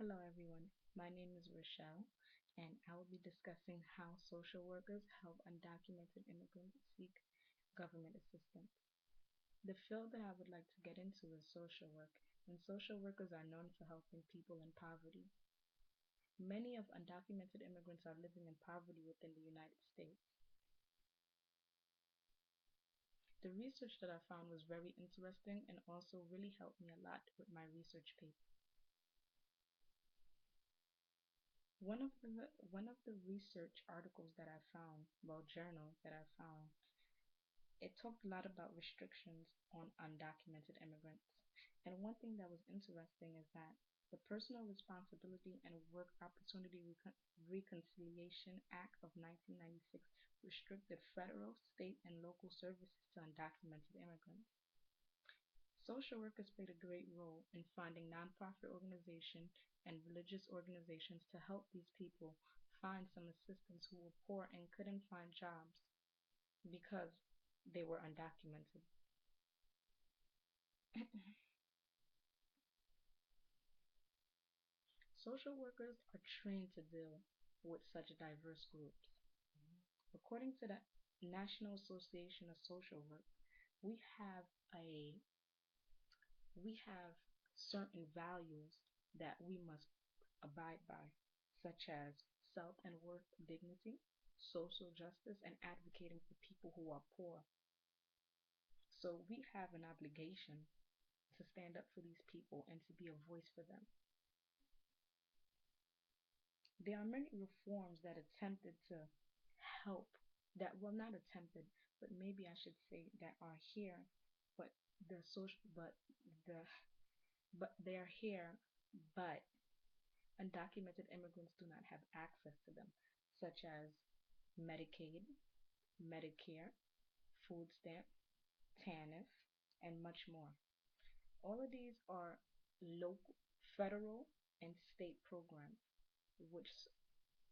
Hello, everyone. My name is Rochelle, and I will be discussing how social workers help undocumented immigrants seek government assistance. The field that I would like to get into is social work, and social workers are known for helping people in poverty. Many of undocumented immigrants are living in poverty within the United States. The research that I found was very interesting and also really helped me a lot with my research paper. One of the research articles that I found, well, journal that I found, it talked a lot about restrictions on undocumented immigrants. And one thing that was interesting is that the Personal Responsibility and Work Opportunity Reconciliation Act of 1996 restricted federal, state, and local services to undocumented immigrants. Social workers played a great role in finding nonprofit organizations and religious organizations to help these people find some assistance who were poor and couldn't find jobs because they were undocumented. Social workers are trained to deal with such diverse groups. According to the National Association of Social Work, we have a we have certain values that we must abide by, such as self and worth dignity, social justice, and advocating for people who are poor. So we have an obligation to stand up for these people and to be a voice for them. There are many reforms that attempted to help, that, well, not attempted, but maybe I should say that are here, but the social, the, but they are here, but undocumented immigrants do not have access to them, such as Medicaid, Medicare, food stamp, TANF, and much more. All of these are local, federal, and state programs which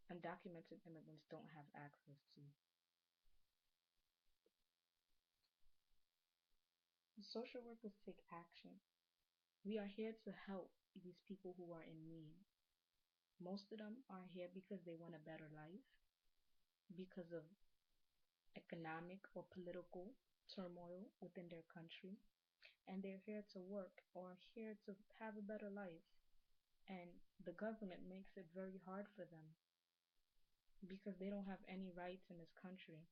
undocumented immigrants don't have access to. Social workers take action. We are here to help these people who are in need. Most of them are here because they want a better life, because of economic or political turmoil within their country, and they're here to work or here to have a better life. And the government makes it very hard for them because they don't have any rights in this country.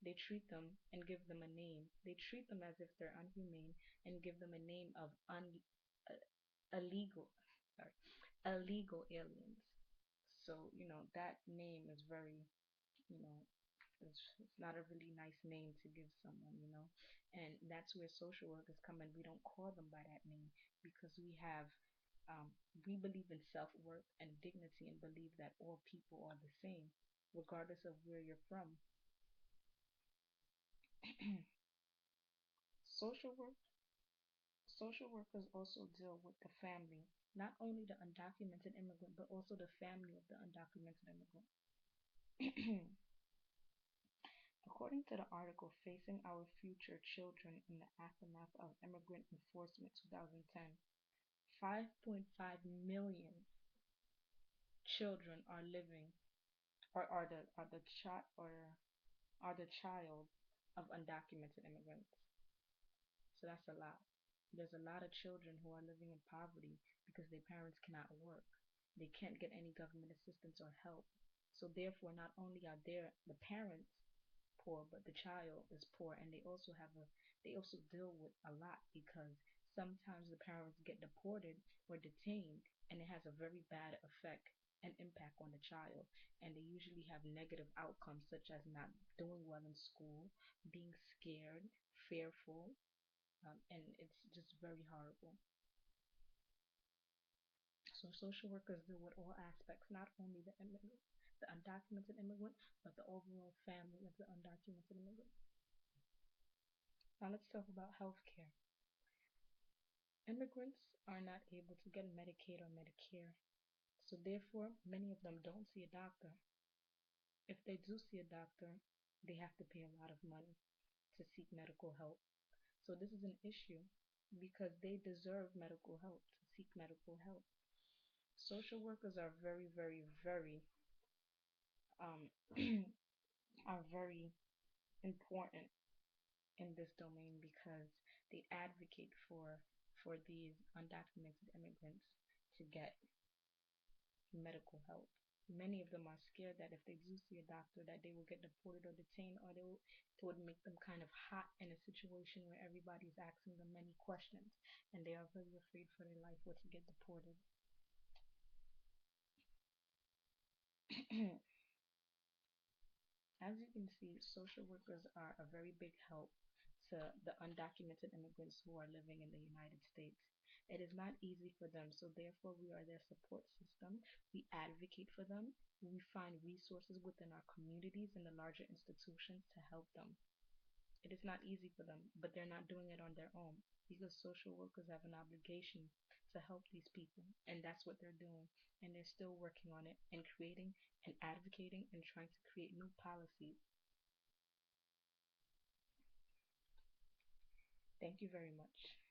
They treat them and give them a name. They treat them as if they're unhumane and give them a name of uh, illegal, sorry, illegal aliens. So, that name is very, you know, it's not a really nice name to give someone. And that's where social workers come in. We don't call them by that name because um, we believe in self worth and dignity and believe that all people are the same, regardless of where you're from. social work Social workers also deal with the family, not only the undocumented immigrant, but also the family of the undocumented immigrant. According to the article Facing Our Future Children in the Aftermath of Immigrant Enforcement 2010, 5.5 million children are living or are the child of undocumented immigrants. So that's a lot. There's a lot of children who are living in poverty because their parents cannot work. They can't get any government assistance or help. So therefore, not only are the parents poor, but the child is poor, and they also deal with a lot because sometimes the parents get deported or detained, and it has a very bad effect and impact on the child. And they usually have negative outcomes such as not doing well in school, being scared, fearful, and it's just very horrible. So social workers deal with all aspects, not only the undocumented immigrant, but the overall family of the undocumented immigrant. Now let's talk about healthcare. Immigrants are not able to get Medicaid or Medicare, so therefore many of them don't see a doctor. If they do see a doctor, they have to pay a lot of money to seek medical help. So this is an issue because they deserve medical help to seek medical help. Social workers are very, very, very um are very important in this domain because they advocate for these undocumented immigrants to get medical help. Many of them are scared that if they do see a doctor, that they will get deported or detained, or it would make them kind of hot in a situation where everybody's asking them many questions, and they are very afraid for their life or to get deported. As you can see, social workers are a very big help to the undocumented immigrants who are living in the United States. It is not easy for them, so therefore we are their support system. We advocate for them. We find resources within our communities and the larger institutions to help them. It is not easy for them, but they're not doing it on their own because social workers have an obligation to help these people, and that's what they're doing. And they're still working on it and creating and advocating and trying to create new policies. Thank you very much.